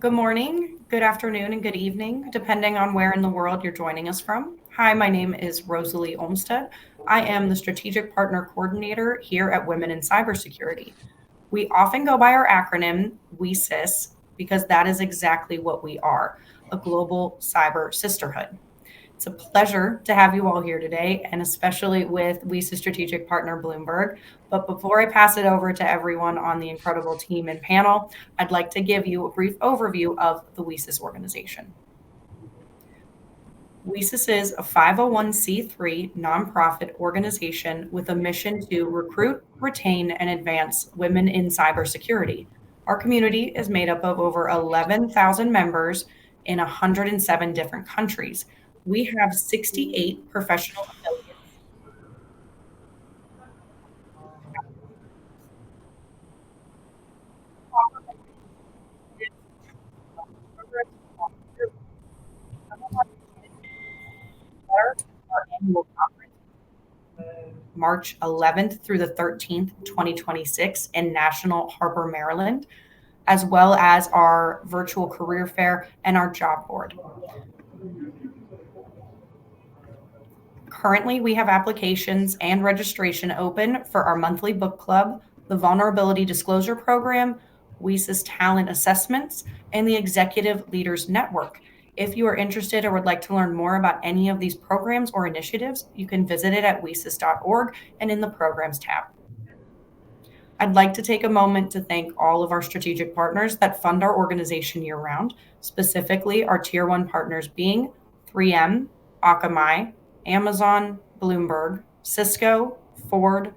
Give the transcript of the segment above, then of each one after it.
Good morning, good afternoon, and good evening, depending on where in the world you're joining us from. Hi, my name is Rosalie Olmsted. I am the Strategic Partner Coordinator here at Women in Cybersecurity. We often go by our acronym, WiCyS, because that is exactly what we are, a global cyber sisterhood. It's a pleasure to have you all here today, and especially with WiCyS Strategic Partner Bloomberg. But before I pass it over to everyone on the incredible team and panel, I'd like to give you a brief overview of the WiCyS organization. WiCyS is a 501c3 nonprofit organization with a mission to recruit, retain, and advance women in cybersecurity. Our community is made up of over 11,000 members in 107 different countries. We have 68 professional affiliates. Our annual conference, March 11th through the 13th, 2026 in National Harbor, Maryland, as well as our virtual career fair and our job board. Currently, we have applications and registration open for our monthly book club, the Vulnerability Disclosure Program, WiCyS Talent Assessments, and the Executive Leaders Network. If you are interested or would like to learn more about any of these programs or initiatives, you can visit it at WiCyS.org and in the Programs tab. I'd like to take a moment to thank all of our strategic partners that fund our organization year-round, specifically our Tier 1 partners being 3M, Akamai, Amazon, Bloomberg, Cisco, Ford,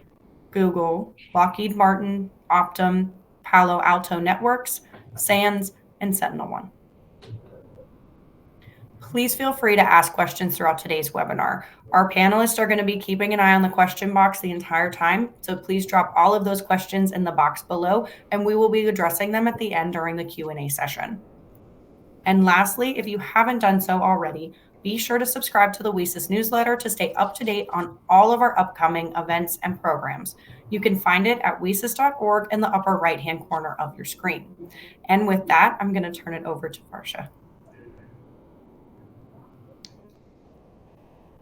Google, Lockheed Martin, Optum, Palo Alto Networks, SANS, and SentinelOne. Please feel free to ask questions throughout today's webinar. Our panelists are going to be keeping an eye on the question box the entire time, so please drop all of those questions in the box below, and we will be addressing them at the end during the Q&A session. And lastly, if you haven't done so already, be sure to subscribe to the WiCyS newsletter to stay up to date on all of our upcoming events and programs. You can find it at WiCyS.org in the upper right-hand corner of your screen. And with that, I'm going to turn it over to Varsha.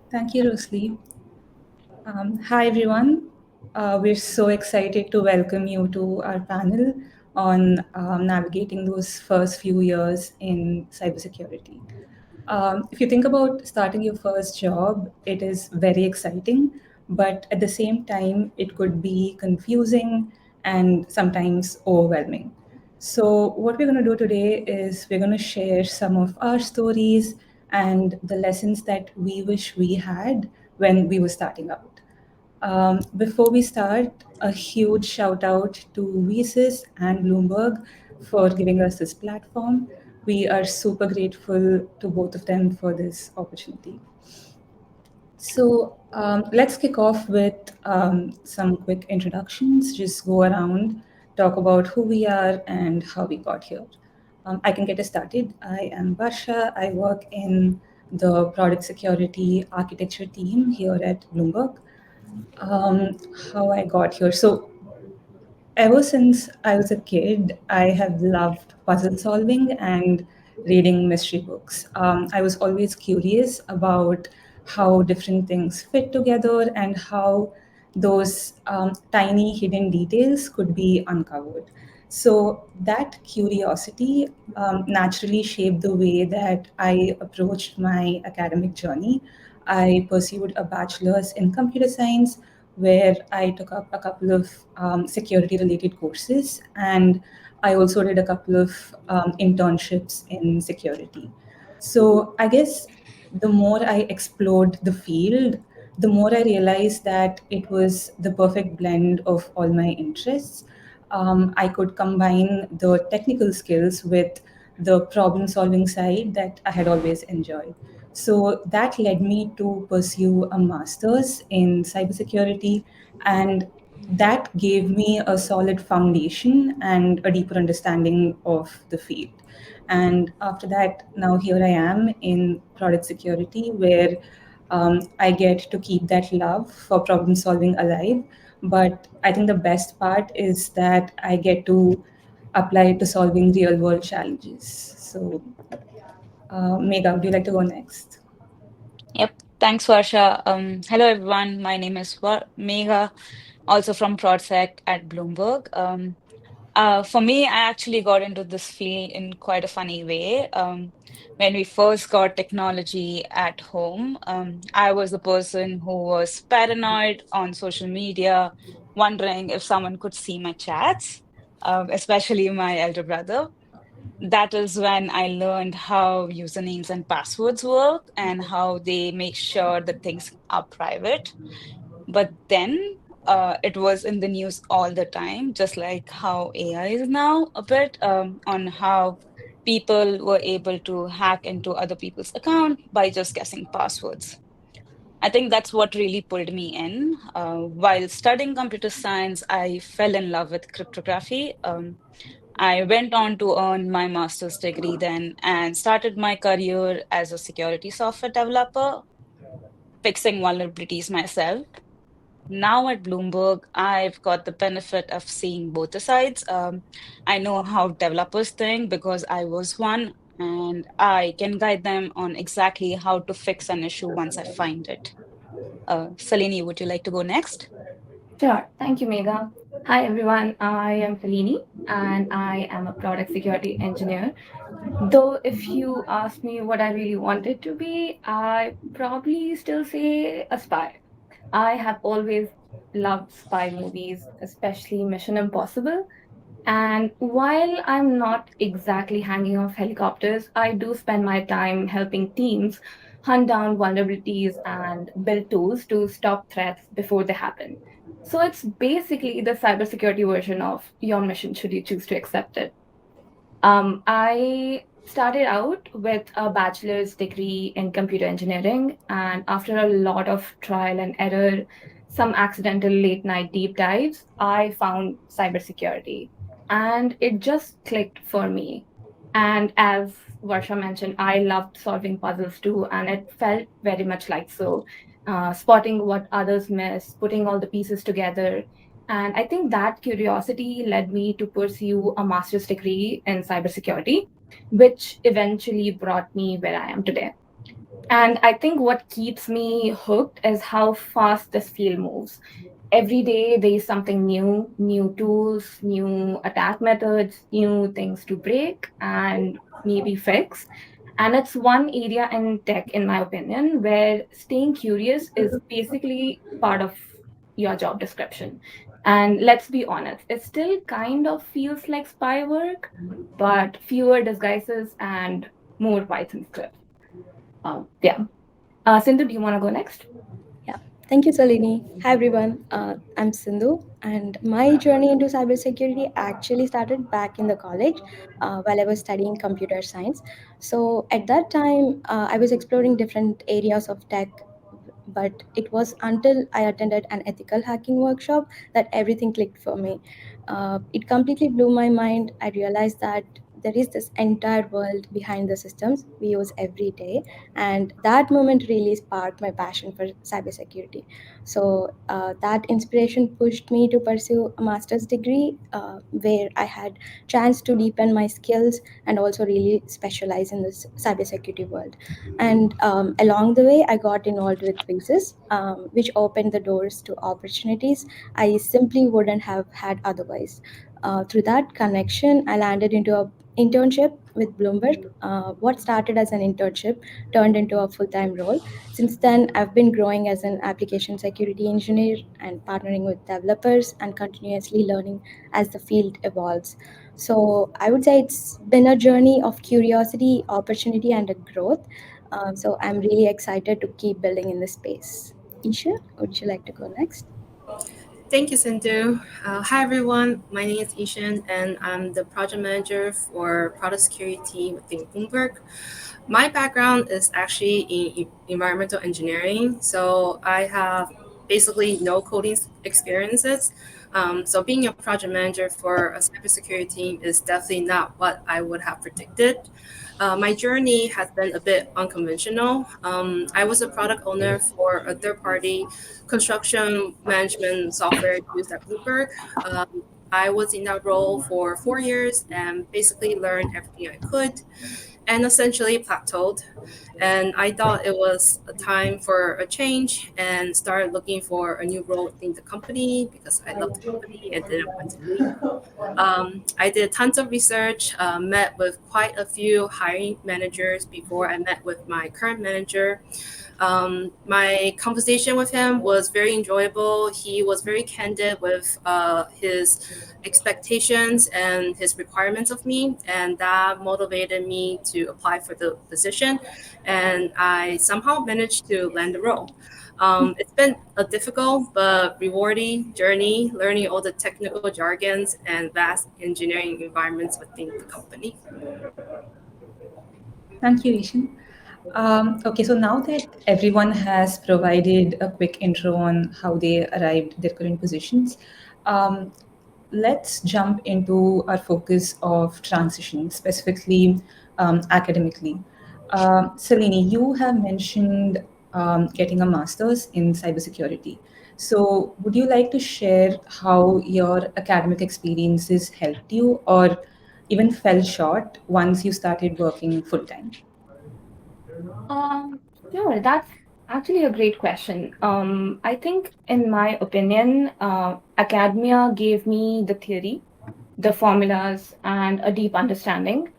Thank you, Rosalie. Hi, everyone. We're so excited to welcome you to our panel on navigating those first few years in cybersecurity. If you think about starting your first job, it is very exciting, but at the same time, it could be confusing and sometimes overwhelming. So what we're going to do today is we're going to share some of our stories and the lessons that we wish we had when we were starting out. Before we start, a huge shout out to WiCyS and Bloomberg for giving us this platform. We are super grateful to both of them for this opportunity. So let's kick off with some quick introductions, just go around, talk about who we are and how we got here. I can get us started. I am Barsha. I work in the product security architecture team here at Bloomberg. How I got here. So ever since I was a kid, I have loved puzzle solving and reading mystery books. I was always curious about how different things fit together and how those tiny hidden details could be uncovered. So that curiosity naturally shaped the way that I approached my academic journey. I pursued a bachelor's in computer science where I took up a couple of security related courses, and I also did a couple of internships in security. So I guess the more I explored the field, the more I realized that it was the perfect blend of all my interests. I could combine the technical skills with the problem solving side that I had always enjoyed. So that led me to pursue a master's in cybersecurity, and that gave me a solid foundation and a deeper understanding of the field. And after that, now here I am in product security, where I get to keep that love for problem solving alive. But I think the best part is that I get to apply it to solving real world challenges. So, Megha, would you like to go next? Yep. Thanks, Varsha. Hello, everyone. My name is Megha, also from ProdSec at Bloomberg. For me, I actually got into this field in quite a funny way. When we first got technology at home, I was the person who was paranoid on social media, wondering if someone could see my chats, especially my elder brother. That is when I learned how usernames and passwords work and how they make sure that things are private. But then it was in the news all the time, just like how AI is now a bit on how people were able to hack into other people's account by just guessing passwords. I think that's what really pulled me in. While studying computer science, I fell in love with cryptography. I went on to earn my master's degree then and started my career as a security software developer, fixing vulnerabilities myself. Now at Bloomberg, I've got the benefit of seeing both the sides. I know how developers think because I was one, and I can guide them on exactly how to fix an issue once I find it. Salini, would you like to go next? Sure. Thank you, Megha. Hi, everyone. I am Felini and I am a product security engineer. Though, if you ask me what I really wanted to be, I probably still say a spy. I have always loved spy movies, especially Mission Impossible. And while I'm not exactly hanging off helicopters, I do spend my time helping teams hunt down vulnerabilities and build tools to stop threats before they happen. So it's basically the cybersecurity version of your mission, should you choose to accept it. I started out with a bachelor's degree in computer engineering, and after a lot of trial and error, some accidental late night deep dives, I found cybersecurity, and it just clicked for me. And as Varsha mentioned, I loved solving puzzles too, and it felt very much like so. Spotting what others miss, putting all the pieces together, and I think that curiosity led me to pursue a master's degree in cybersecurity, which eventually brought me where I am today. And I think what keeps me hooked is how fast this field moves. Every day there is something new, new tools, new attack methods, new things to break and maybe fix. And it's one area in tech, in my opinion, where staying curious is basically part of your job description. And let's be honest, it still kind of feels like spy work, but fewer disguises and more Python scripts. Yeah. Sindhu, do you want to go next? Yeah, thank you, Salini. Hi, everyone. I'm Sindhu, and my journey into cybersecurity actually started back in the college while I was studying computer science. So, at that time, I was exploring different areas of tech, but it was until I attended an ethical hacking workshop that everything clicked for me. It completely blew my mind. I realized that there is this entire world behind the systems we use every day, and that moment really sparked my passion for cybersecurity. So that inspiration pushed me to pursue a master's degree where I had chance to deepen my skills and also really specialize in this cybersecurity world. And along the way, I got involved with WiCyS, which opened the doors to opportunities I simply wouldn't have had otherwise. Through that connection, I landed into a internship with Bloomberg. What started as an internship turned into a full time role. Since then, I've been growing as an application security engineer and partnering with developers and continuously learning as the field evolves. So, I would say it's been a journey of curiosity, opportunity, and a growth. So, I'm really excited to keep building in this space. Isha, would you like to go next? Thank you, Sindhu. Hi, everyone. My name is Ishan, and I'm the project manager for product security within Bloomberg. My background is actually in environmental engineering, so I have basically no coding experiences. So being a project manager for a cybersecurity team is definitely not what I would have predicted. My journey has been a bit unconventional. I was a product owner for a third-party construction management software used at Bloomberg. I was in that role for 4 years and basically learned everything I could and essentially plateaued. And I thought it was a time for a change and started looking for a new role within the company because I love the company and didn't want to leave. I did tons of research, met with quite a few hiring managers before I met with my current manager. My conversation with him was very enjoyable. He was very candid with his expectations and his requirements of me, and that motivated me to apply for the position. And I somehow managed to land the role. It's been a difficult but rewarding journey, learning all the technical jargons and vast engineering environments within the company. Thank you, Ishan. Okay, so now that everyone has provided a quick intro on how they arrived at their current positions, um, let's jump into our focus of transition, specifically academically. Salini, you have mentioned getting a master's in cybersecurity. So, would you like to share how your academic experiences helped you or even fell short once you started working full time? Um, sure, that's actually a great question. I think, in my opinion, academia gave me the theory, the formulas, and a deep understanding.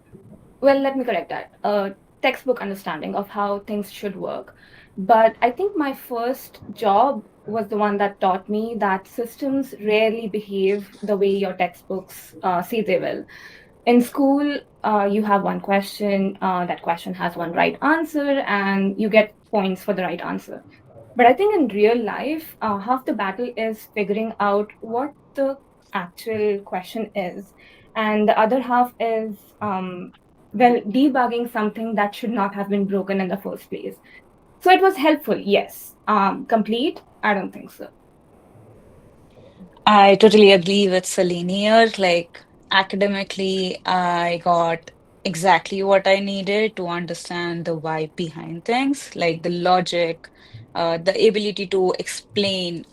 Well, let me correct that. A textbook understanding of how things should work. But I think my first job was the one that taught me that systems rarely behave the way your textbooks say they will. In school, you have one question, that question has one right answer, and you get points for the right answer. But I think in real life, half the battle is figuring out what the actual question is, and the other half is, well, debugging something that should not have been broken in the first place. So it was helpful, yes. Complete? I don't think so. I totally agree with Celine here. Like academically, I got exactly what I needed to understand the why behind things, like the logic, the ability to explain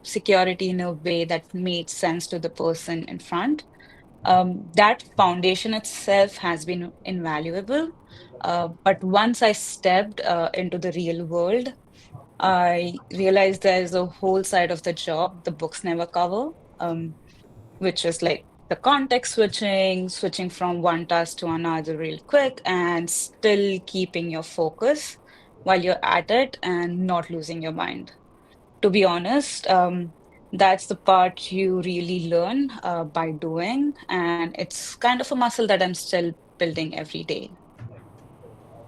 security in a way that made sense to the person in front. That foundation itself has been invaluable. But once I stepped into the real world, I realized there's a whole side of the job the books never cover, which is like the context switching, switching from one task to another real quick, and still keeping your focus while you're at it and not losing your mind. To be honest, that's the part you really learn by doing, and it's kind of a muscle that I'm still building every day.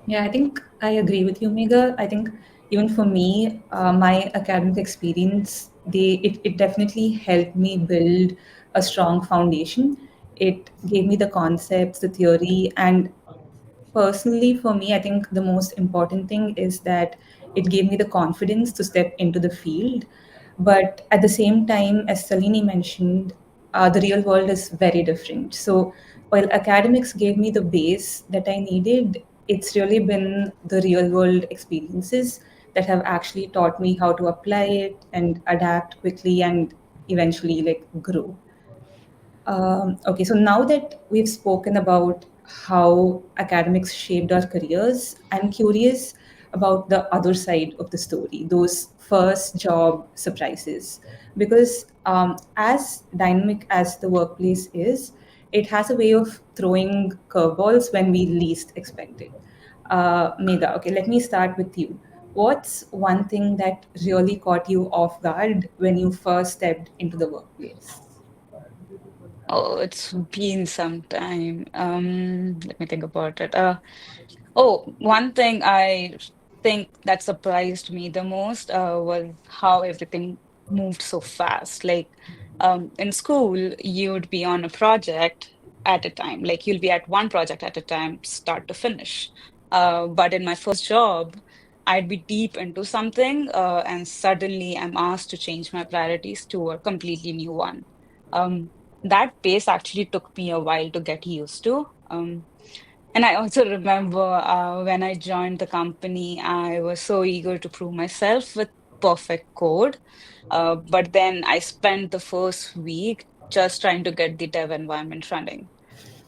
Yeah, I think I agree with you, Megha. I think even for me, my academic experience, it definitely helped me build a strong foundation. It gave me the concepts, the theory, and personally for me, I think the most important thing is that it gave me the confidence to step into the field. But at the same time, as Salini mentioned, the real world is very different. So while academics gave me the base that I needed, it's really been the real world experiences that have actually taught me how to apply it and adapt quickly and eventually like grow. Okay, so now that we've spoken about how academics shaped our careers, I'm curious about the other side of the story, those first job surprises. Because as dynamic as the workplace is, it has a way of throwing curveballs when we least expect it. Megha, okay, let me start with you. What's one thing that really caught you off guard when you first stepped into the workplace? Oh, it's been some time. Let me think about it. Oh, one thing I think that surprised me the most was how everything moved so fast. Like in school, you'd be on a project at a time, like you'll be at one project at a time, start to finish. But in my first job, I'd be deep into something, and suddenly I'm asked to change my priorities to a completely new one. Um, that pace actually took me a while to get used to. And I also remember when I joined the company, I was so eager to prove myself with perfect code. But then I spent the first week just trying to get the dev environment running.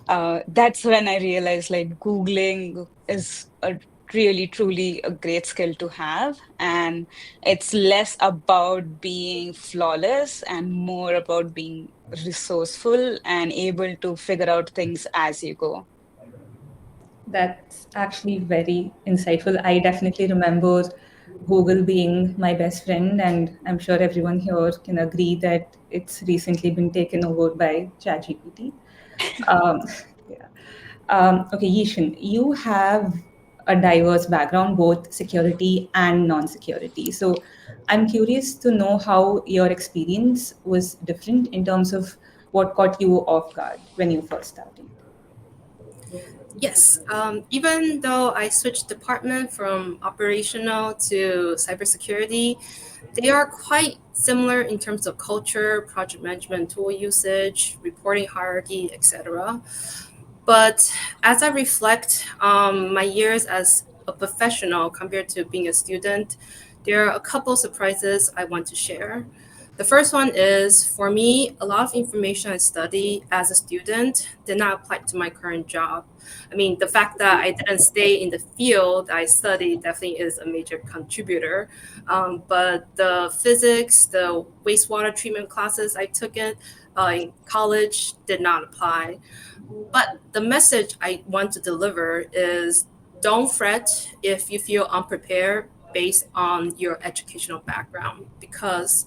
That's when I realized like Googling is a really truly a great skill to have. And it's less about being flawless and more about being resourceful and able to figure out things as you go. That's actually very insightful. I definitely remember Google being my best friend, and I'm sure everyone here can agree that it's recently been taken over by ChatGPT. Um, yeah. Okay, Yishan, you have a diverse background, both security and non-security. So I'm curious to know how your experience was different in terms of what caught you off guard when you first started. Yes, even though I switched department from operational to cybersecurity, they are quite similar in terms of culture, project management tool usage, reporting hierarchy, etc. But as I reflect on my years as a professional compared to being a student, there are a couple surprises I want to share. The first one is for me, a lot of information I studied as a student did not apply to my current job. I mean, the fact that I didn't stay in the field I studied definitely is a major contributor. But the physics, the wastewater treatment classes I took in college did not apply. But the message I want to deliver is don't fret if you feel unprepared based on your educational background, because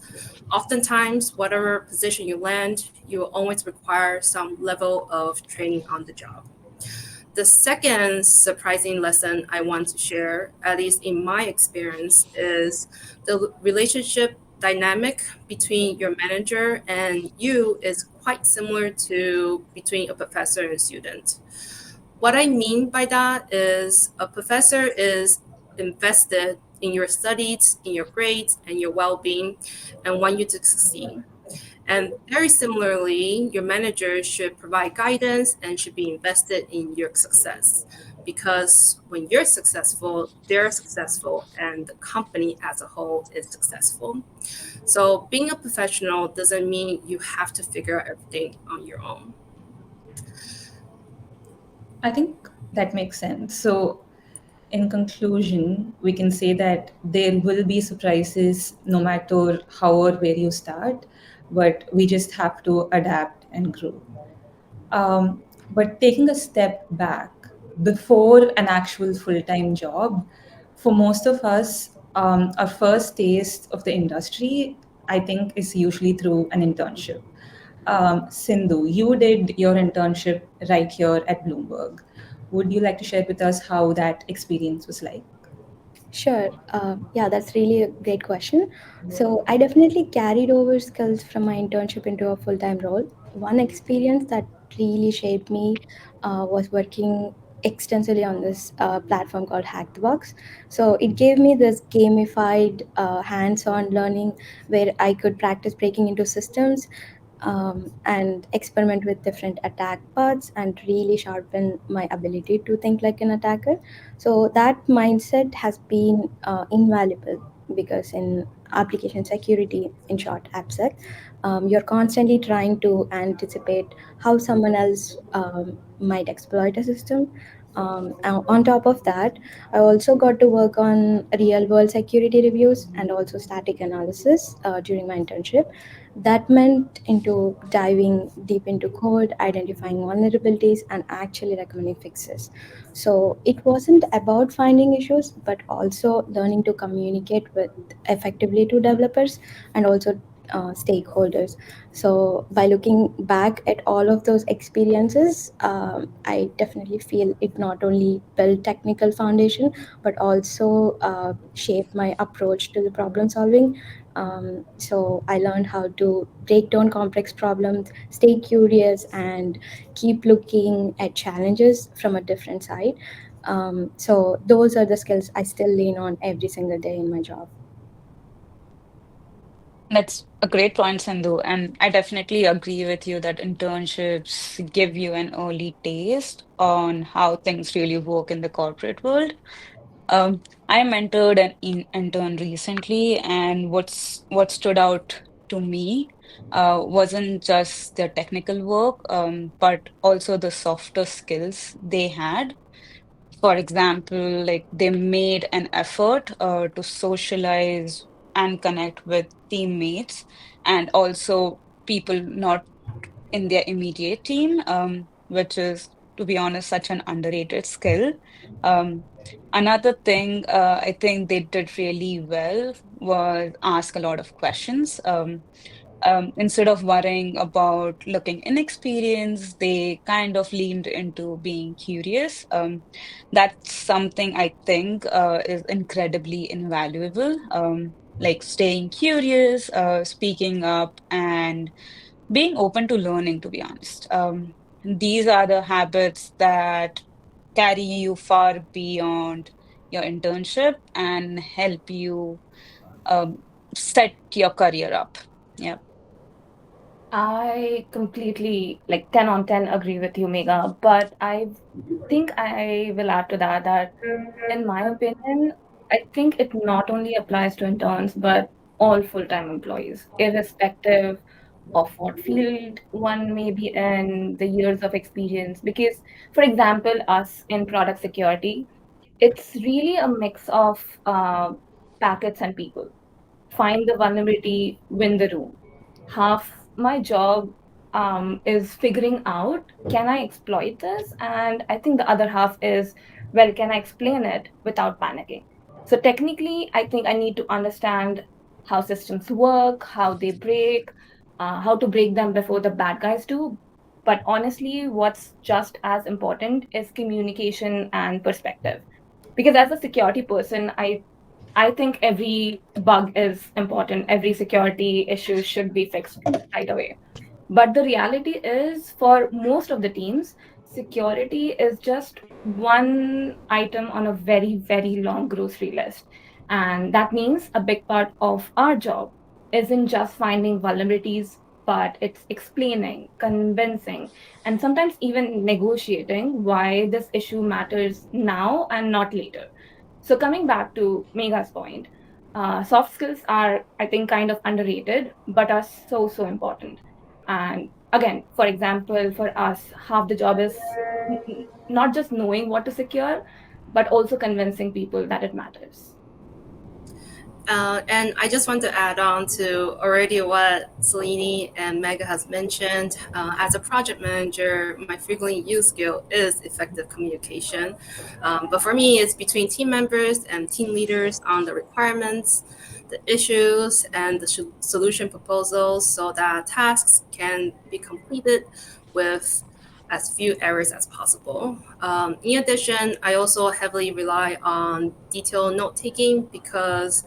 oftentimes, whatever position you land, you will always require some level of training on the job. The second surprising lesson I want to share, at least in my experience, is the relationship dynamic between your manager and you is quite similar to between a professor and student. What I mean by that is a professor is invested in your studies, in your grades, and your well being, and want you to succeed. And very similarly, your manager should provide guidance and should be invested in your success. Because when you're successful, they're successful, and the company as a whole is successful. So, being a professional doesn't mean you have to figure out everything on your own. I think that makes sense. So, in conclusion, we can say that there will be surprises no matter how or where you start, but we just have to adapt and grow. But taking a step back before an actual full time job, for most of us, our first taste of the industry, I think, is usually through an internship. Sindhu, you did your internship right here at Bloomberg. Would you like to share with us how that experience was like? Sure. Yeah, that's really a great question. So, I definitely carried over skills from my internship into a full time role. One experience that really shaped me was working extensively on this platform called Hack the Box. So, it gave me this gamified, hands on learning where I could practice breaking into systems and experiment with different attack paths and really sharpen my ability to think like an attacker. So that mindset has been invaluable because in application security, in short, AppSec, you're constantly trying to anticipate how someone else might exploit a system. And on top of that, I also got to work on real world security reviews and also static analysis during my internship. That meant into diving deep into code, identifying vulnerabilities, and actually recommending fixes. So it wasn't about finding issues, but also learning to communicate with effectively to developers and also stakeholders. So by looking back at all of those experiences, I definitely feel it not only built technical foundation, but also shaped my approach to the problem solving. So I learned how to break down complex problems, stay curious, and keep looking at challenges from a different side. So those are the skills I still lean on every single day in my job. That's a great point, Sandhu. And I definitely agree with you that internships give you an early taste on how things really work in the corporate world. I mentored an intern recently, and what stood out to me wasn't just their technical work, but also the softer skills they had. For example, like they made an effort to socialize and connect with teammates and also people not in their immediate team, which is, to be honest, such an underrated skill. Um, Another thing I think they did really well was ask a lot of questions. Instead of worrying about looking inexperienced, they kind of leaned into being curious. That's something I think is incredibly invaluable. Like staying curious, speaking up, and being open to learning, to be honest. These are the habits that carry you far beyond your internship and help you um, set your career up. Yeah. I completely, like, 10 on 10 agree with you, Mega, but I think I will add to that in my opinion, I think it not only applies to interns, but all full-time employees, irrespective of what field one may be in, the years of experience. Because, for example, us in product security, it's really a mix of packets and people. Find the vulnerability, win the room. Half my job is figuring out, can I exploit this? And I think the other half is, well, can I explain it without panicking? So technically, I think I need to understand how systems work, how they break, how to break them before the bad guys do. But honestly, what's just as important is communication and perspective. Because as a security person, I think every bug is important. Every security issue should be fixed right away. But the reality is, for most of the teams, security is just one item on a very, very long grocery list. And that means a big part of our job isn't just finding vulnerabilities, but it's explaining, convincing, and sometimes even negotiating why this issue matters now and not later. So coming back to Mega's point, soft skills are, I think, kind of underrated, but are so, so important. And again, for example, for us, half the job is not just knowing what to secure, but also convincing people that it matters. And I just want to add on to already what Selene and Mega has mentioned. As a project manager, my frequently used skill is effective communication. But for me, it's between team members and team leaders on the requirements, the issues, and the solution proposals so that tasks can be completed with as few errors as possible. In addition, I also heavily rely on detailed note taking because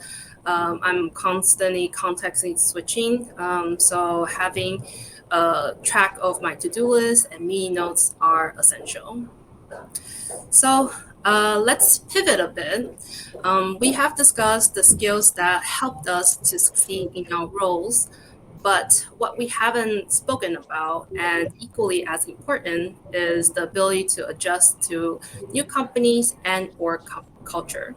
I'm constantly context switching. So having a track of my to-do list and meeting notes are essential. So let's pivot a bit. We have discussed the skills that helped us to succeed in our roles, but what we haven't spoken about, and equally as important, is the ability to adjust to new companies and or culture.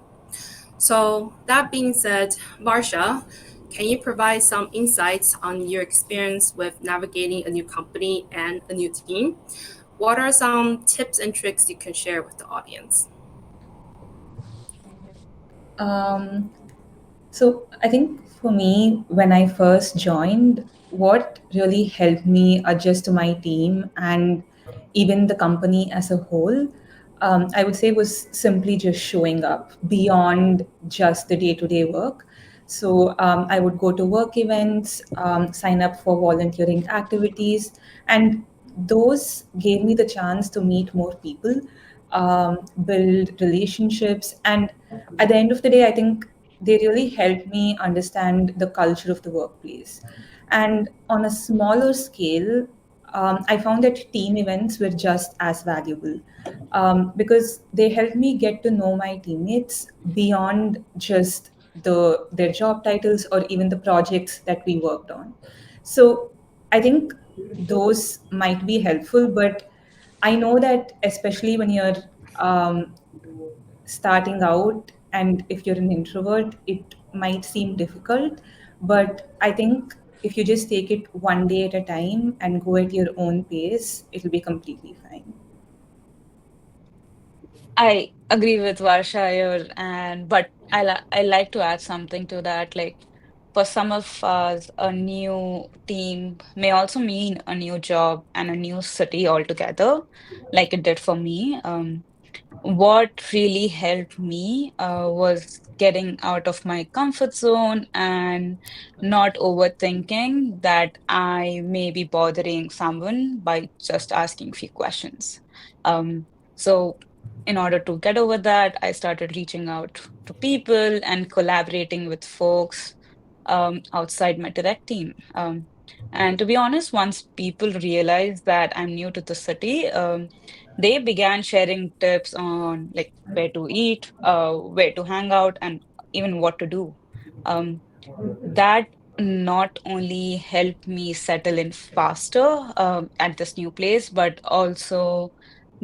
So that being said, Marsha, can you provide some insights on your experience with navigating a new company and a new team? What are some tips and tricks you can share with the audience? Um, So I think for me, when I first joined, what really helped me adjust to my team and even the company as a whole, I would say was simply just showing up beyond just the day-to-day work. So I would go to work events, sign up for volunteering activities, and those gave me the chance to meet more people, build relationships, and at the end of the day, I think they really helped me understand the culture of the workplace. And on a smaller scale, I found that team events were just as valuable because they helped me get to know my teammates beyond just their job titles or even the projects that we worked on. So I think those might be helpful, but I know that especially when you're um, starting out and if you're an introvert, it might seem difficult. But I think if you just take it one day at a time and go at your own pace, it'll be completely fine. I agree with Varsha here, and but I like to add something to that. Like for some of us, a new team may also mean a new job and a new city altogether, like it did for me. What really helped me was getting out of my comfort zone and not overthinking that I may be bothering someone by just asking few questions. So, in order to get over that, I started reaching out to people and collaborating with folks outside my direct team. And to be honest, once people realized that I'm new to the city, they began sharing tips on like where to eat, where to hang out, and even what to do. Um, that not only helped me settle in faster at this new place, but also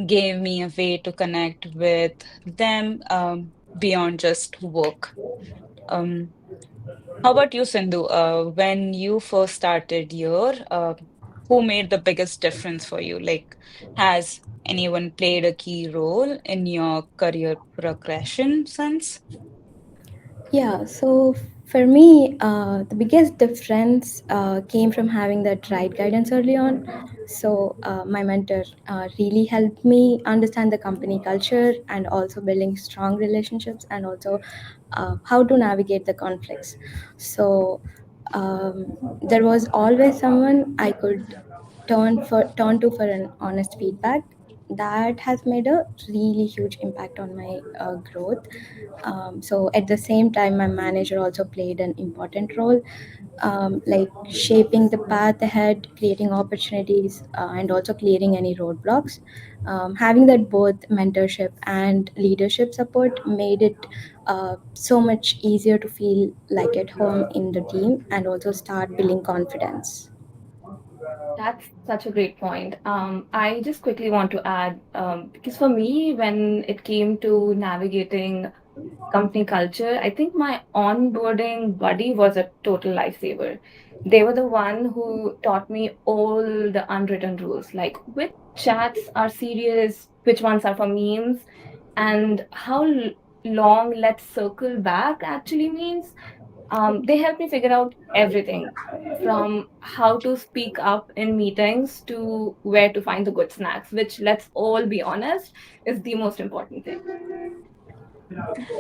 gave me a way to connect with them beyond just work. Um, how about you, Sindhu? When you first started here, who made the biggest difference for you? Like, has anyone played a key role in your career progression since? Yeah, so for me, the biggest difference came from having that right guidance early on. So, my mentor really helped me understand the company culture and also building strong relationships and also how to navigate the conflicts. So, there was always someone I could turn to for an honest feedback. That has made a really huge impact on my growth. So at the same time, my manager also played an important role, like shaping the path ahead, creating opportunities, and also clearing any roadblocks. Having that both mentorship and leadership support made it so much easier to feel like at home in the team and also start building confidence. That's such a great point. I just quickly want to add, because for me, when it came to navigating company culture, I think my onboarding buddy was a total lifesaver. They were the one who taught me all the unwritten rules, like which chats are serious, which ones are for memes, and how long let's circle back actually means. They helped me figure out everything from how to speak up in meetings to where to find the good snacks, which, let's all be honest, is the most important thing.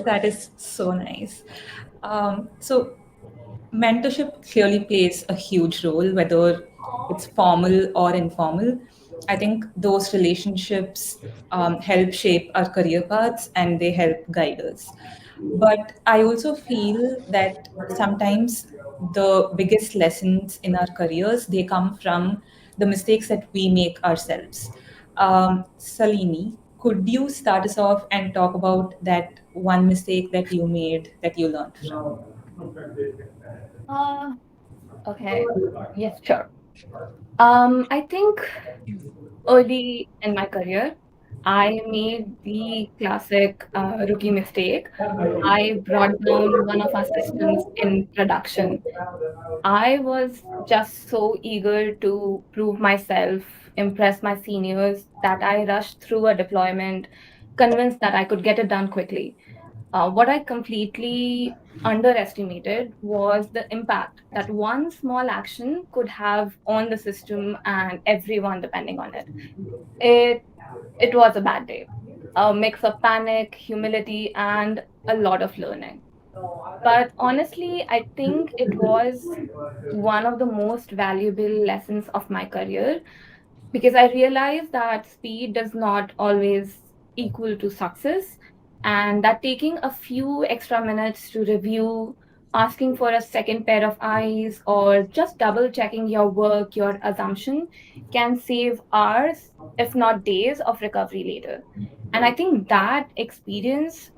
That is so nice. So, mentorship clearly plays a huge role, whether it's formal or informal. I think those relationships help shape our career paths and they help guide us. But I also feel that sometimes the biggest lessons in our careers they come from the mistakes that we make ourselves. Salini, could you start us off and talk about that one mistake that you made that you learned from? Uh, okay. Yes, sure. I think early in my career, I made the classic rookie mistake. I brought down one of our systems in production. I was just so eager to prove myself, impress my seniors, that I rushed through a deployment, convinced that I could get it done quickly. What I completely underestimated was the impact that one small action could have on the system and everyone depending on it. It it was a bad day, a mix of panic, humility, and a lot of learning. But honestly, I think it was one of the most valuable lessons of my career because I realized that speed does not always equal to success, and that taking a few extra minutes to review, asking for a second pair of eyes, or just double checking your work, your assumption can save hours, if not days, of recovery later. And I think that experience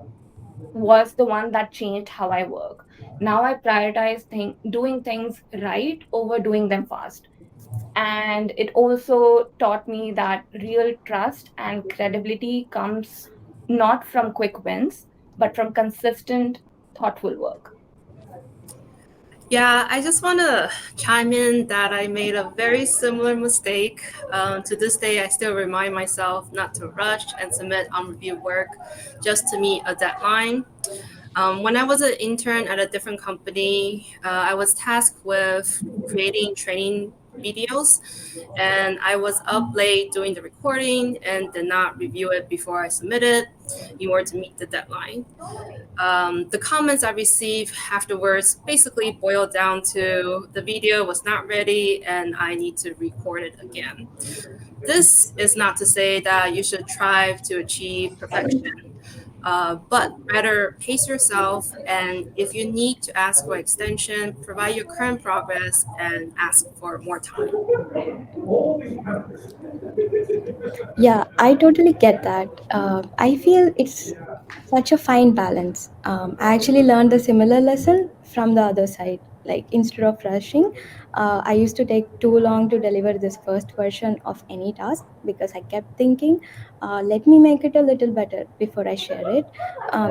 was the one that changed how I work. Now I prioritize doing things right over doing them fast. And it also taught me that real trust and credibility comes not from quick wins, but from consistent, thoughtful work. Yeah, I just want to chime in that I made a very similar mistake. To this day, I still remind myself not to rush and submit unreviewed work just to meet a deadline. When I was an intern at a different company, I was tasked with creating training videos, and I was up late doing the recording and did not review it before I submitted in order to meet the deadline. The comments I received afterwards basically boiled down to the video was not ready and I need to record it again. This is not to say that you should strive to achieve perfection, but rather pace yourself. And if you need to ask for extension, provide your current progress and ask for more time. Yeah, I totally get that. I feel it's such a fine balance. I actually learned a similar lesson from the other side. Like, instead of rushing, I used to take too long to deliver this first version of any task because I kept thinking, let me make it a little better before I share it,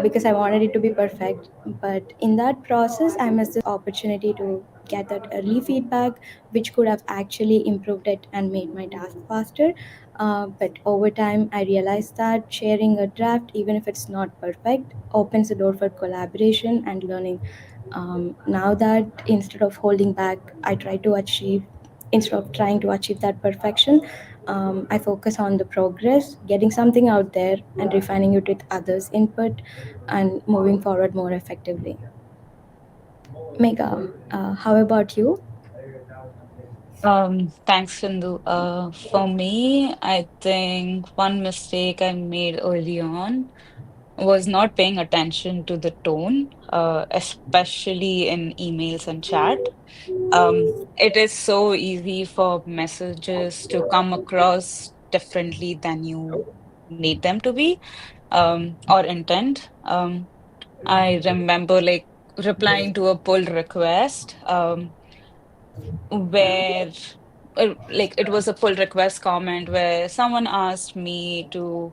because I wanted it to be perfect. But in that process, I missed this opportunity to get that early feedback, which could have actually improved it and made my task faster. But over time, I realized that sharing a draft, even if it's not perfect, opens the door for collaboration and learning. Now that instead of holding back, instead of trying to achieve that perfection, I focus on the progress, getting something out there, and refining it with others' input and moving forward more effectively. Mega, how about you? Thanks, Sindhu. For me, I think one mistake I made early on was not paying attention to the tone, especially in emails and chat. It is so easy for messages to come across differently than you need them to be, or intent. I remember like replying to a pull request, where like it was a pull request comment where someone asked me to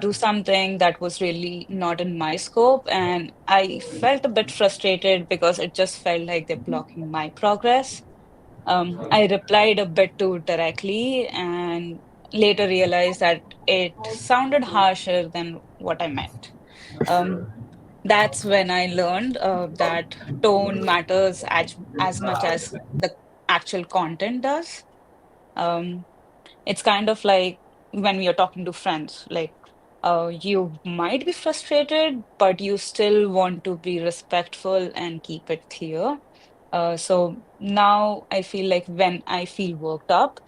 do something that was really not in my scope, and I felt a bit frustrated because it just felt like they're blocking my progress. I replied a bit too directly and later realized that it sounded harsher than what I meant. Um, that's when I learned that tone matters as much as the actual content does. Um, it's kind of like when we are talking to friends, like you might be frustrated, but you still want to be respectful and keep it clear. So now I feel like when I feel worked up,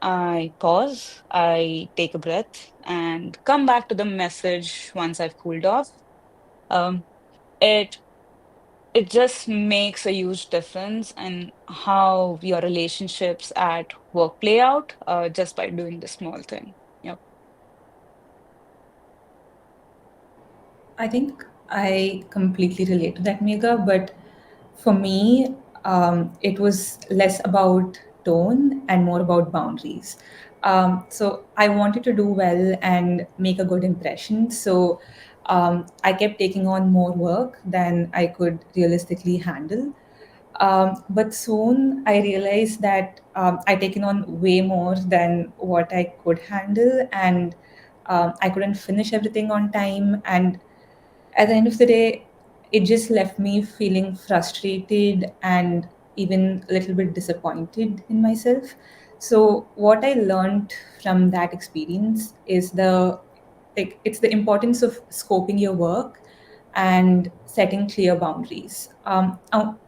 I pause, I take a breath, and come back to the message once I've cooled off. Um, it it just makes a huge difference in how your relationships at work play out, just by doing the small thing. Yep. I think I completely relate to that, Mega, but for me, it was less about tone and more about boundaries. So I wanted to do well and make a good impression. So I kept taking on more work than I could realistically handle. But soon I realized that I'd taken on way more than what I could handle, and I couldn't finish everything on time. And at the end of the day, it just left me feeling frustrated and even a little bit disappointed in myself. So what I learned from that experience is it's the importance of scoping your work and setting clear boundaries.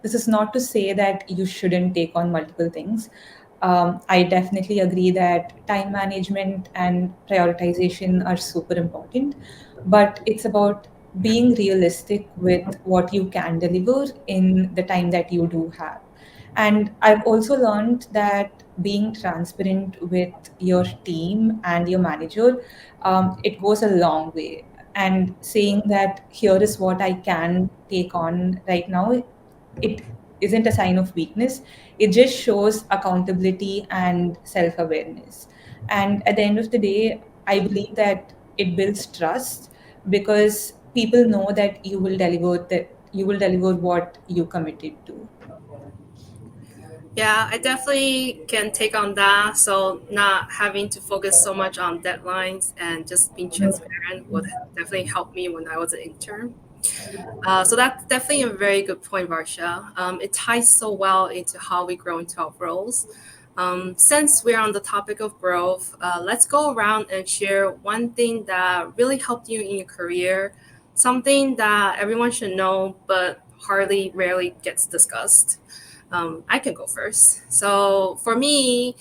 This is not to say that you shouldn't take on multiple things. I definitely agree that time management and prioritization are super important, but it's about being realistic with what you can deliver in the time that you do have. And I've also learned that being transparent with your team and your manager, it goes a long way. And saying that here is what I can take on right now, it isn't a sign of weakness. It just shows accountability and self awareness. And at the end of the day, I believe that it builds trust because people know that you will deliver you will deliver what you committed to. Yeah, I definitely can take on that. So not having to focus so much on deadlines and just being transparent would definitely help me when I was an intern. So that's definitely a very good point, Varsha. It ties so well into how we grow into our roles. Since we're on the topic of growth, let's go around and share one thing that really helped you in your career, something that everyone should know but hardly rarely gets discussed. I can go first. So for me,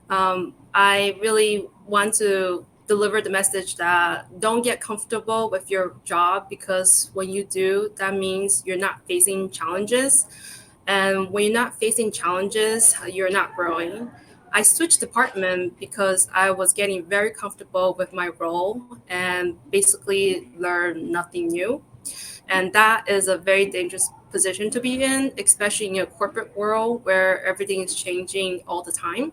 I really want to deliver the message that don't get comfortable with your job, because when you do, that means you're not facing challenges. And when you're not facing challenges, you're not growing. I switched department because I was getting very comfortable with my role and basically learned nothing new. And that is a very dangerous position to be in, especially in a corporate world where everything is changing all the time.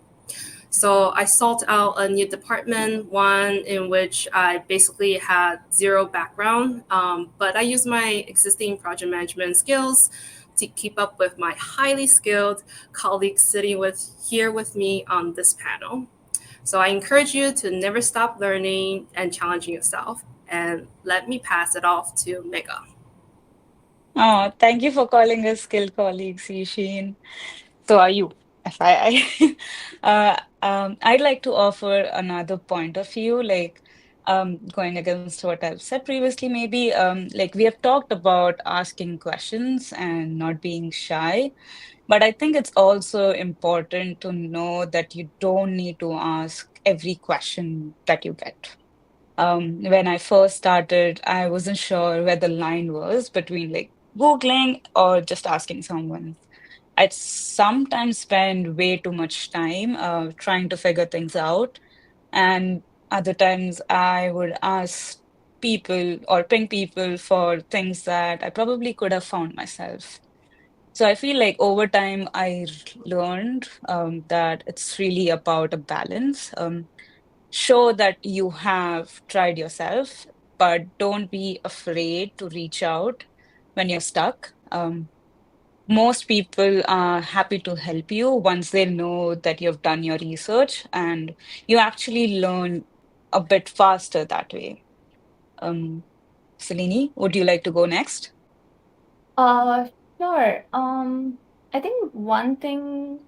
So I sought out a new department, one in which I basically had zero background, but I used my existing project management skills to keep up with my highly skilled colleagues sitting here with me on this panel. So I encourage you to never stop learning and challenging yourself. And let me pass it off to Mega. Oh, thank you for calling us skilled colleagues, Yishin. So are you, FYI. I'd like to offer another point of view, like going against what I've said previously, maybe. Like we have talked about asking questions and not being shy, but I think it's also important to know that you don't need to ask every question that you get. When I first started, I wasn't sure where the line was between like Googling or just asking someone. I'd sometimes spend way too much time trying to figure things out. And other times I would ask people or ping people for things that I probably could have found myself. So I feel like over time I learned that it's really about a balance. Show that you have tried yourself, but don't be afraid to reach out when you're stuck. Most people are happy to help you once they know that you've done your research and you actually learn a bit faster that way. Um, Selini, would you like to go next? Uh, sure. I think one thing,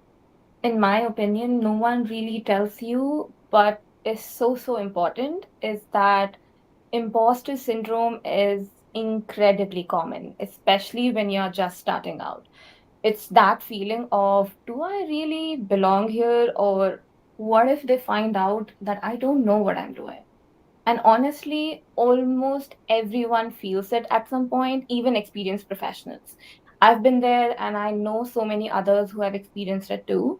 in my opinion, no one really tells you, but is so important, is that imposter syndrome is incredibly common, especially when you're just starting out. It's that feeling of, do I really belong here? Or what if they find out that I don't know what I'm doing? And honestly, almost everyone feels it at some point, even experienced professionals. I've been there and I know so many others who have experienced it too.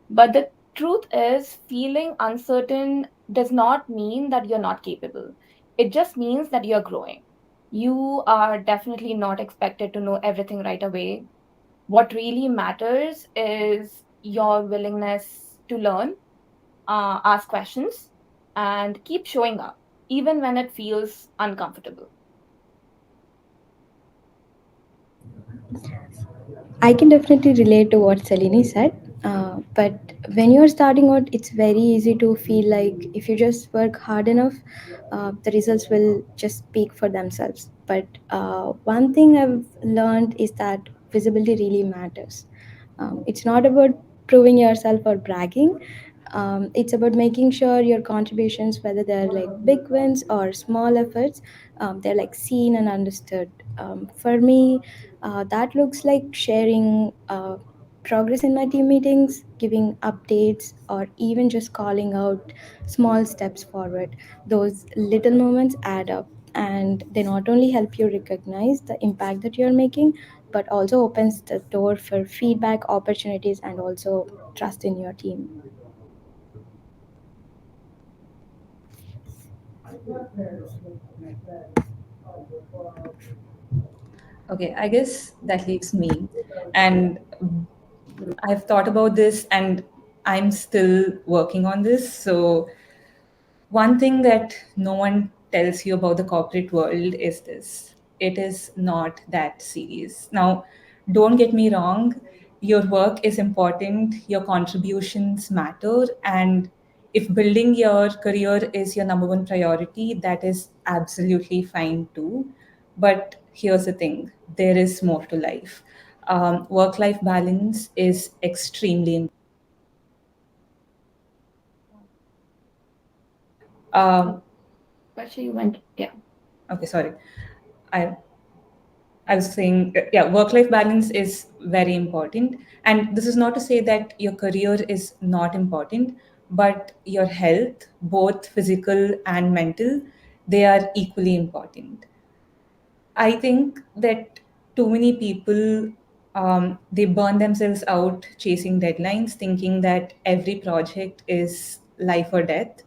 But the truth is, feeling uncertain does not mean that you're not capable. It just means that you're growing. You are definitely not expected to know everything right away. What really matters is your willingness to learn, ask questions, and keep showing up, even when it feels uncomfortable. I can definitely relate to what Salini said. But when you're starting out, it's very easy to feel like if you just work hard enough, the results will just speak for themselves. But one thing I've learned is that visibility really matters. It's not about proving yourself or bragging. It's about making sure your contributions, whether they're like big wins or small efforts, they're like seen and understood. For me, that looks like sharing progress in my team meetings, giving updates, or even just calling out small steps forward. Those little moments add up, and they not only help you recognize the impact that you're making, but also opens the door for feedback, opportunities, and also trust in your team. Okay, I guess that leaves me. And I've thought about this and I'm still working on this. So, one thing that no one tells you about the corporate world is this: it is not that serious. Now, don't get me wrong, your work is important, your contributions matter, and if building your career is your number one priority, that is absolutely fine too. But here's the thing, there is more to life. Work life balance is extremely important. Um, Varsha, you went, yeah. okay, sorry. I, I was saying, yeah, work life balance is very important. And this is not to say that your career is not important, but your health, both physical and mental, they are equally important. I think that too many people they burn themselves out chasing deadlines, thinking that every project is life or death.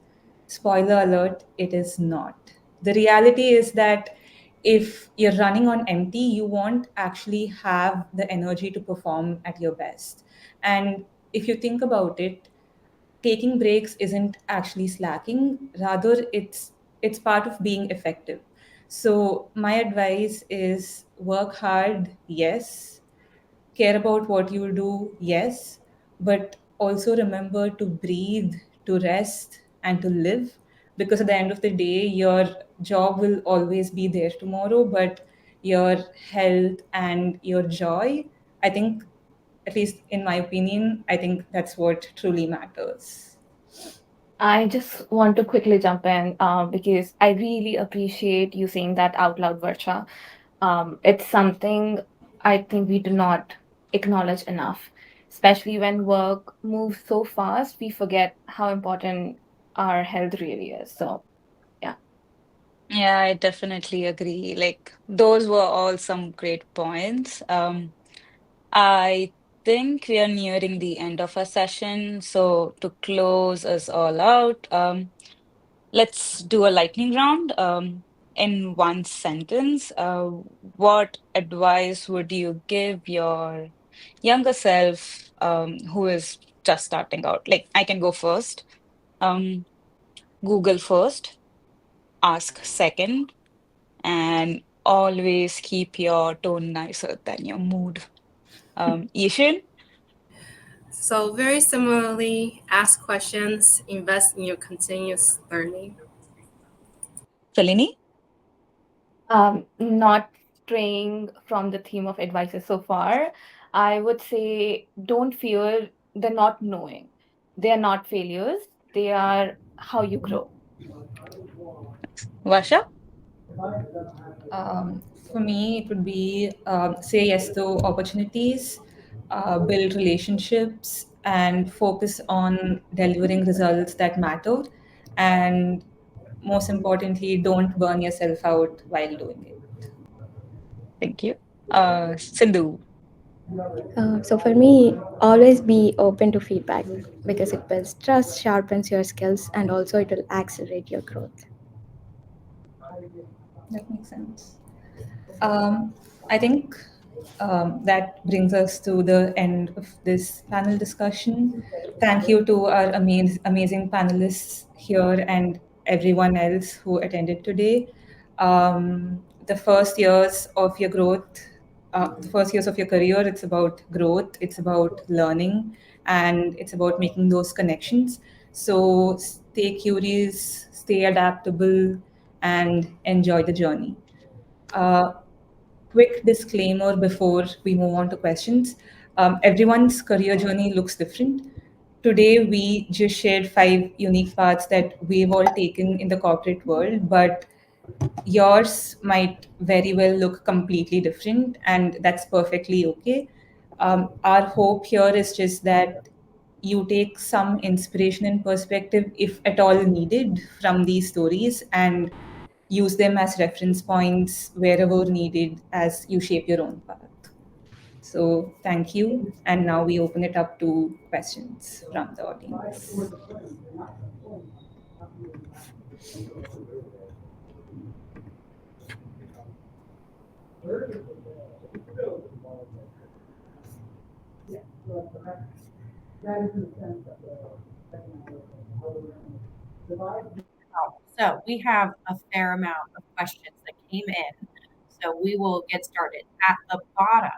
Spoiler alert: it is not. The reality is that if you're running on empty, you won't actually have the energy to perform at your best. And if you think about it, taking breaks isn't actually slacking, rather it's part of being effective. So my advice is work hard, yes, care about what you do, yes, but also remember to breathe, to rest, and to live, because at the end of the day your job will always be there tomorrow, but your health and your joy, I think, at least in my opinion, I think that's what truly matters. I just want to quickly jump in because I really appreciate you saying that out loud, Varsha. It's something I think we do not acknowledge enough, especially when work moves so fast, we forget how important our health really is. So, yeah. Yeah, I definitely agree. Like those were all some great points. I think we are nearing the end of our session. So to close us all out, let's do a lightning round. In one sentence, what advice would you give your younger self, who is just starting out? Like, I can go first. Um, Google first, ask second, and always keep your tone nicer than your mood. Yishin, So very similarly, ask questions, invest in your continuous learning. Salini, Not straying from the theme of advices so far, I would say don't fear the not knowing. They are not failures, they are how you grow. Vasha, Um, for me, it would be say yes to opportunities, build relationships, and focus on delivering results that matter. And most importantly, don't burn yourself out while doing it. thank you. Sindhu, So for me, always be open to feedback because it builds trust, sharpens your skills, and also it will accelerate your growth. That makes sense. Um, I think that brings us to the end of this panel discussion. Thank you to our amazing panelists here and everyone else who attended today. The first years of your growth, the first years of your career, it's about growth, it's about learning, and it's about making those connections. So stay curious, stay adaptable, and enjoy the journey. Uh, Quick disclaimer before we move on to questions. Everyone's career journey looks different. Today, we just shared 5 unique paths that we've all taken in the corporate world, but yours might very well look completely different, and that's perfectly okay. Our hope here is just that you take some inspiration and perspective, if at all needed, from these stories and use them as reference points wherever needed as you shape your own path. So, thank you. And now we open it up to questions from the audience. So we have a fair amount of questions that came in. So we will get started. At the bottom,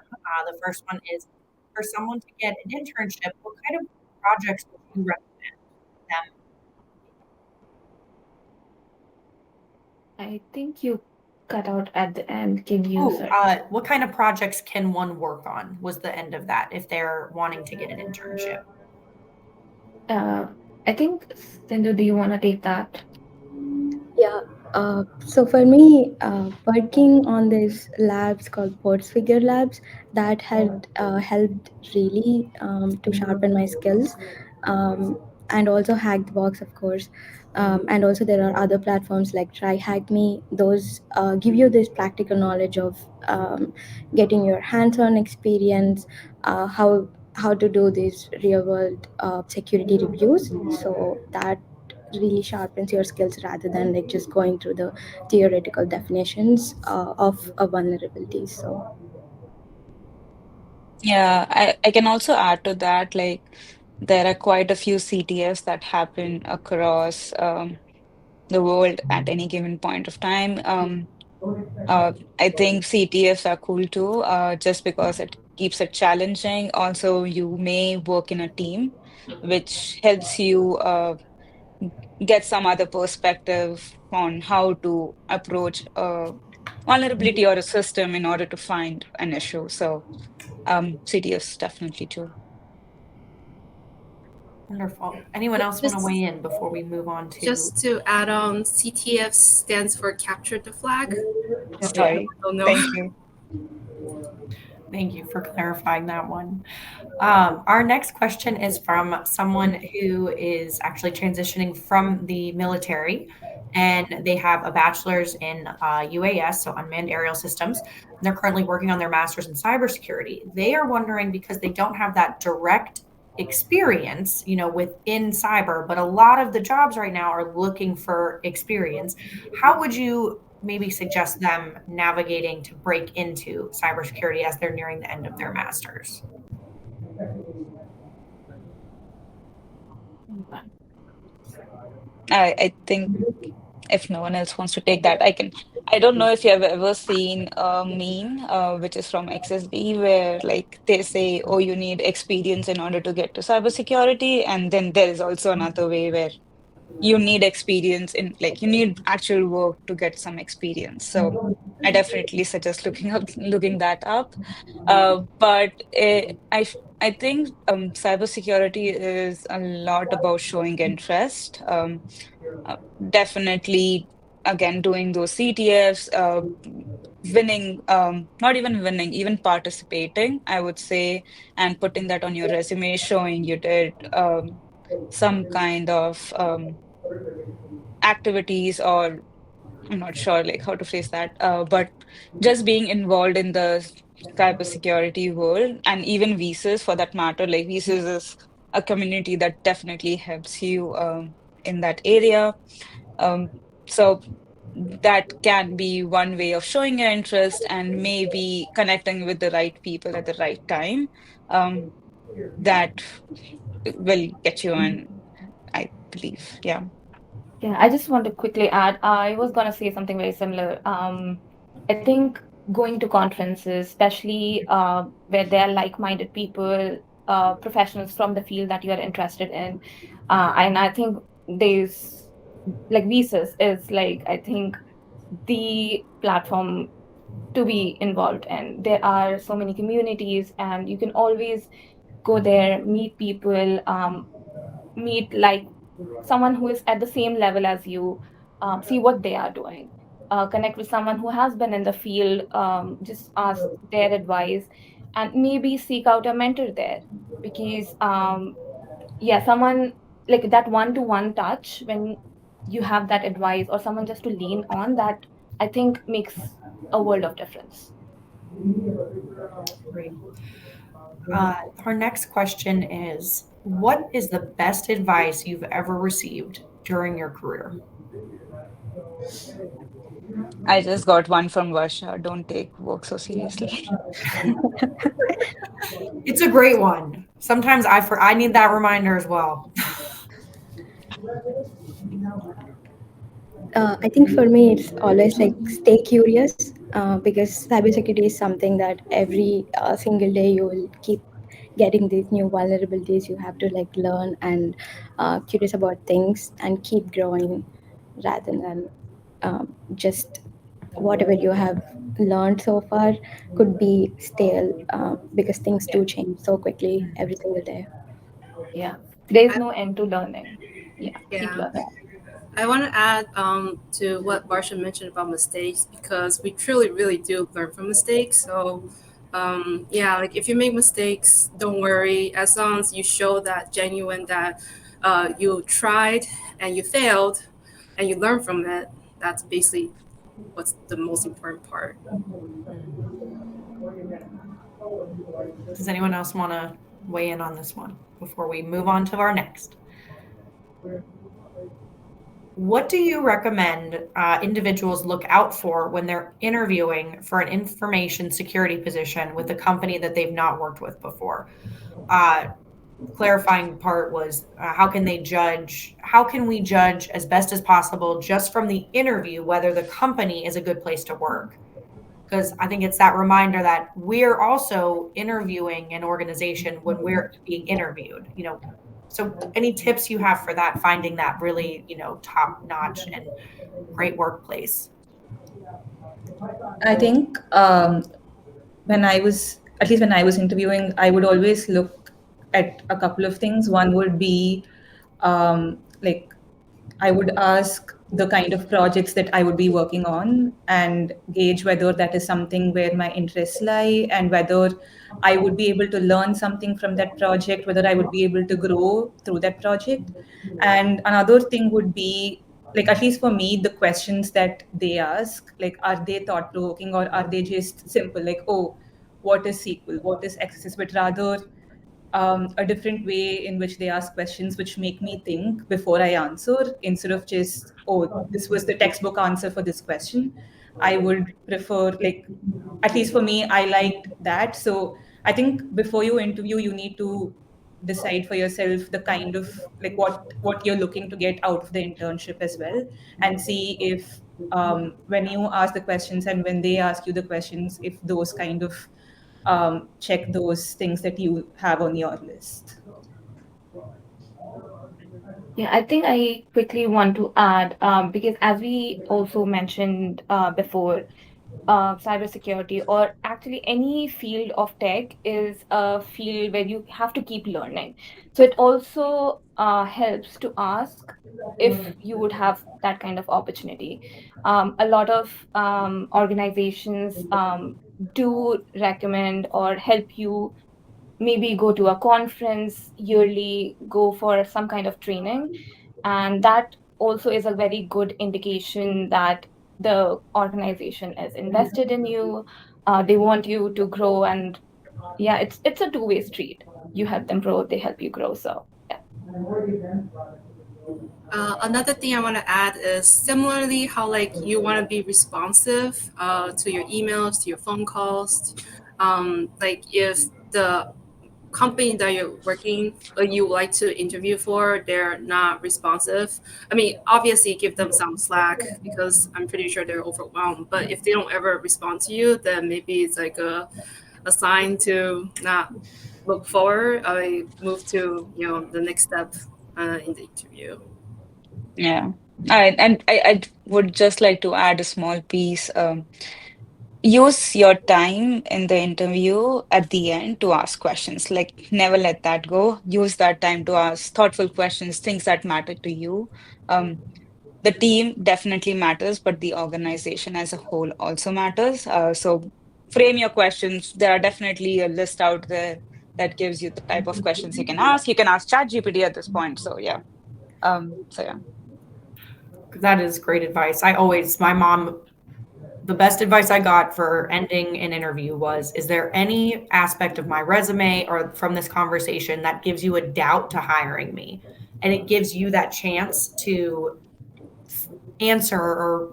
the first one is for someone to get an internship, what kind of projects would you recommend them? I think you cut out at the end. Can you, Oh, sorry? what kind of projects can one work on was the end of that if they're wanting to get an internship. I think, Sindhu, do you want to take that? Yeah. So for me, working on this labs called Ports Figure Labs, that had helped really to sharpen my skills, and also Hack the Box, of course. And also there are other platforms like Try Hack Me. Those give you this practical knowledge of getting your hands-on experience, how to do these real-world security reviews. So that really sharpens your skills rather than like just going through the theoretical definitions of a vulnerability. So Yeah, I can also add to that, like there are quite a few CTFs that happen across the world at any given point of time. I think CTFs are cool too, just because it keeps it challenging. Also, you may work in a team, which helps you get some other perspective on how to approach a vulnerability or a system in order to find an issue. So, CTFs definitely too. Wonderful. Anyone else want to Just, weigh in before we move on to? just to add on, CTF stands for Capture the Flag. Sorry. Don't know. Thank you. Thank you for clarifying that one. Our next question is from someone who is actually transitioning from the military, and they have a bachelor's in UAS, so unmanned aerial systems. And they're currently working on their master's in cybersecurity. They are wondering because they don't have that direct experience, within cyber, but a lot of the jobs right now are looking for experience. How would you maybe suggest them navigating to break into cybersecurity as they're nearing the end of their master's? I think if no one else wants to take that, I can. I don't know if you have ever seen a meme, which is from XSB, where like they say, "Oh, you need experience in order to get to cybersecurity," and then there is also another way where you need experience in, like, you need actual work to get some experience. So I definitely suggest looking that up. But I think cybersecurity is a lot about showing interest. Uh, Definitely, again, doing those CTFs, winning, not even winning, even participating, I would say, and putting that on your resume, showing you did some kind of activities, or I'm not sure like how to phrase that, but just being involved in the cybersecurity world, and even visas for that matter. Like visas is a community that definitely helps you in that area. Um, so that can be one way of showing your interest and maybe connecting with the right people at the right time. That will get you in, I believe. Yeah. Yeah, I just want to quickly add, I was going to say something very similar. I think going to conferences, especially where there are like-minded people, professionals from the field that you are interested in, and I think there's like Visas is like, I think, the platform to be involved in. There are so many communities, and you can always go there, meet people, meet like someone who is at the same level as you, see what they are doing, connect with someone who has been in the field, just ask their advice, and maybe seek out a mentor there. Because, yeah, someone like that one-to-one touch, when you have that advice or someone just to lean on, that I think makes a world of difference. Great. Our next question is, what is the best advice you've ever received during your career? I just got one from Varsha. Don't take work so seriously. It's a great one. Sometimes I need that reminder as well. I think for me, it's always like stay curious. because cybersecurity is something that every single day you will keep getting these new vulnerabilities. You have to like learn and curious about things and keep growing rather than just whatever you have learned so far could be stale because things do change so quickly every single day. Yeah. There's I, no end to learning. Yeah. Keep yeah. learning. I want to add to what Barsha mentioned about mistakes, because we truly, really do learn from mistakes. So, yeah, like if you make mistakes, don't worry. As long as you show that genuine that you tried and you failed and you learn from it, that's basically what's the most important part. Does anyone else want to weigh in on this one before we move on to our next? What do you recommend individuals look out for when they're interviewing for an information security position with a company that they've not worked with before? Clarifying part was how can we judge as best as possible just from the interview whether the company is a good place to work? Because I think it's that reminder that we're also interviewing an organization when we're being interviewed, so any tips you have for that, finding that really, top notch and great workplace? I think when I was, at least when I was interviewing, I would always look at a couple of things. One would be like I would ask the kind of projects that I would be working on and gauge whether that is something where my interests lie and whether I would be able to learn something from that project, whether I would be able to grow through that project. And another thing would be, like, at least for me, the questions that they ask, like, are they thought provoking or are they just simple, like, oh, what is SQL, what is XSS, but rather a different way in which they ask questions which make me think before I answer, instead of just, oh, this was the textbook answer for this question. I would prefer, like, at least for me, I liked that. So I think before you interview, you need to decide for yourself the kind of, like, what you're looking to get out of the internship as well, and see if when you ask the questions and when they ask you the questions, if those kind of check those things that you have on your list. Yeah, I think I quickly want to add, because as we also mentioned before, cybersecurity or actually any field of tech is a field where you have to keep learning. So it also helps to ask if you would have that kind of opportunity. A lot of organizations do recommend or help you maybe go to a conference yearly, go for some kind of training. And that also is a very good indication that the organization is invested in you. They want you to grow. And yeah, it's a two-way street. You help them grow, they help you grow. So yeah. Another thing I want to add is similarly how like you want to be responsive to your emails, to your phone calls. Like if the company that you're working or you like to interview for, they're not responsive. I mean, obviously give them some slack because I'm pretty sure they're overwhelmed. But if they don't ever respond to you, then maybe it's like a sign to not look forward. I move to the next step in the interview. Yeah. I would just like to add a small piece. Use your time in the interview at the end to ask questions. Like, never let that go. Use that time to ask thoughtful questions, things that matter to you. Um, the team definitely matters, but the organization as a whole also matters. So frame your questions. There are definitely a list out there that gives you the type of questions you can ask. You can ask ChatGPT at this point. So yeah. So yeah. That is great advice. The best advice I got for ending an interview was, is there any aspect of my resume or from this conversation that gives you a doubt to hiring me? And it gives you that chance to answer or,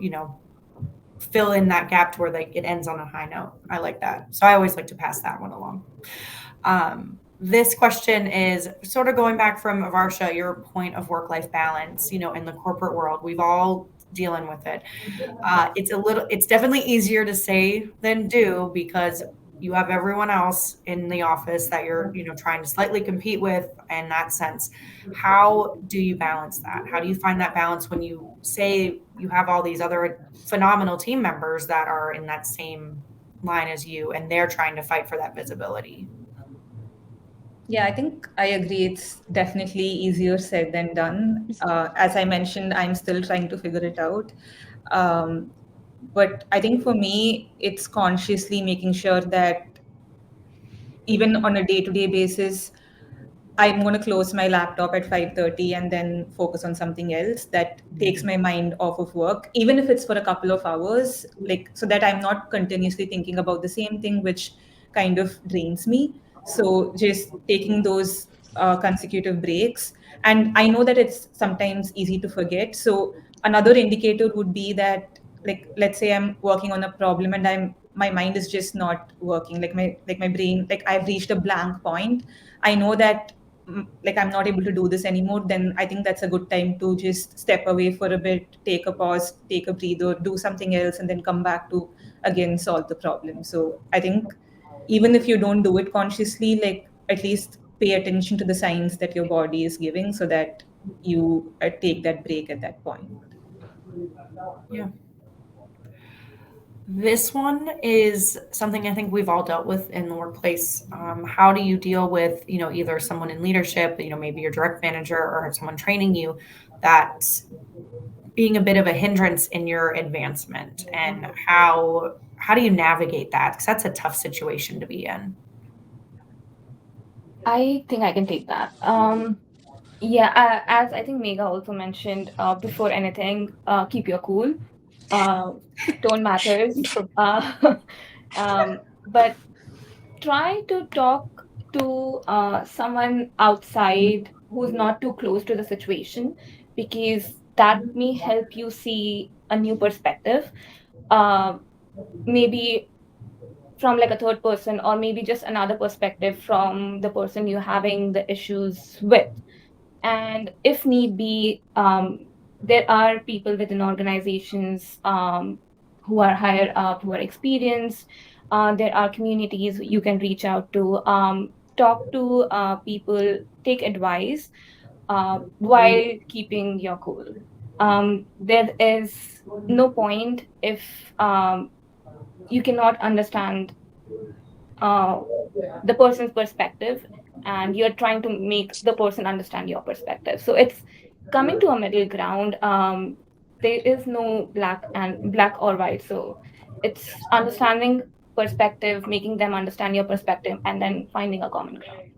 fill in that gap to where it ends on a high note. I like that. So I always like to pass that one along. This question is sort of going back from Avarsha, your point of work-life balance, in the corporate world. We've all dealing with it. It's definitely easier to say than do, because you have everyone else in the office that you're, trying to slightly compete with in that sense. How do you balance that? How do you find that balance when you say you have all these other phenomenal team members that are in that same line as you, and they're trying to fight for that visibility? Yeah, I think I agree. It's definitely easier said than done. As I mentioned, I'm still trying to figure it out. Um, but I think for me, it's consciously making sure that even on a day-to-day basis, I'm going to close my laptop at 5:30 and then focus on something else that takes my mind off of work, even if it's for a couple of hours, like so that I'm not continuously thinking about the same thing, which kind of drains me. So just taking those consecutive breaks. And I know that it's sometimes easy to forget. So another indicator would be that, like, let's say I'm working on a problem and my mind is just not working, like my brain, like I've reached a blank point. I know that like I'm not able to do this anymore, then I think that's a good time to just step away for a bit, take a pause, take a breather, do something else, and then come back to again solve the problem. So I think even if you don't do it consciously, like at least pay attention to the signs that your body is giving so that you take that break at that point. Yeah. This one is something I think we've all dealt with in the workplace. How do you deal with, either someone in leadership, maybe your direct manager or someone training you, that being a bit of a hindrance in your advancement, and how do you navigate that? Because that's a tough situation to be in. I think I can take that. As I think Megha also mentioned, before anything, keep your cool. Tone matters. But try to talk to someone outside who's not too close to the situation, because that may help you see a new perspective. Uh, Maybe from like a third person, or maybe just another perspective from the person you're having the issues with. And if need be, there are people within organizations who are higher up, who are experienced. There are communities you can reach out to, talk to people, take advice while keeping your cool. There is no point if you cannot understand uh, the person's perspective, and you're trying to make the person understand your perspective. So it's coming to a middle ground. There is no black or white. So it's understanding perspective, making them understand your perspective, and then finding a common ground.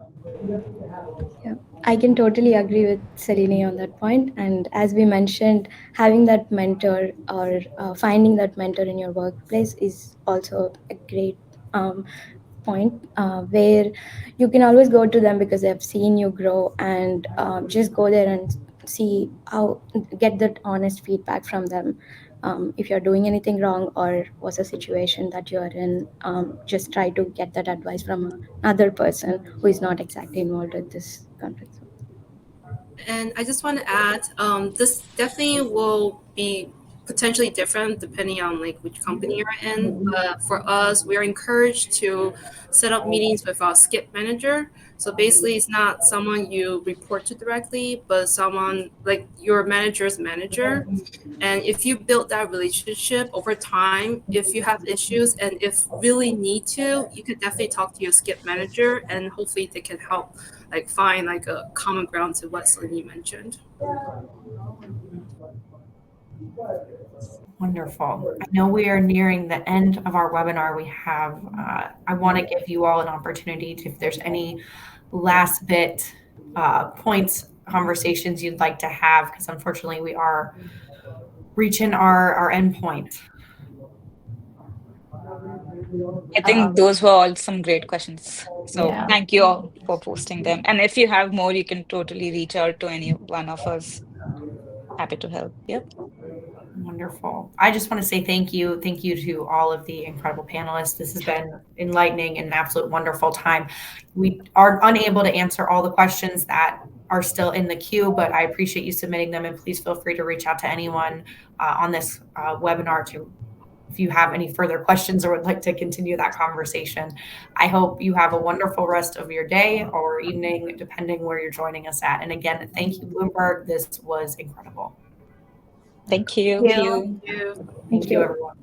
Yeah, I can totally agree with Selene on that point. And as we mentioned, having that mentor or finding that mentor in your workplace is also a great point where you can always go to them because they've seen you grow, and just go there and see how, get that honest feedback from them. If you're doing anything wrong or what's a situation that you're in, just try to get that advice from another person who is not exactly involved with this conflict. And I just want to add, this definitely will be potentially different depending on like which company you're in. But for us, we are encouraged to set up meetings with our skip manager. So basically, it's not someone you report to directly, but someone like your manager's manager. And if you build that relationship over time, if you have issues and if really need to, you could definitely talk to your skip manager, and hopefully they can help like find like a common ground to what Selene mentioned. Wonderful. I know we are nearing the end of our webinar. I want to give you all an opportunity to, if there's any last bit points, conversations you'd like to have, because unfortunately we are reaching our end point. I think those were all some great questions. So Yeah. thank you all for posting them. And if you have more, you can totally reach out to any one of us. Happy to help. Yep. Wonderful. I just want to say thank you. Thank you to all of the incredible panelists. This has been enlightening and an absolute wonderful time. We are unable to answer all the questions that are still in the queue, but I appreciate you submitting them, and please feel free to reach out to anyone on this webinar if you have any further questions or would like to continue that conversation. I hope you have a wonderful rest of your day or evening, depending where you're joining us at. And again, thank you, Bloomberg. This was incredible. Thank you. Thank you. Thank you, everyone.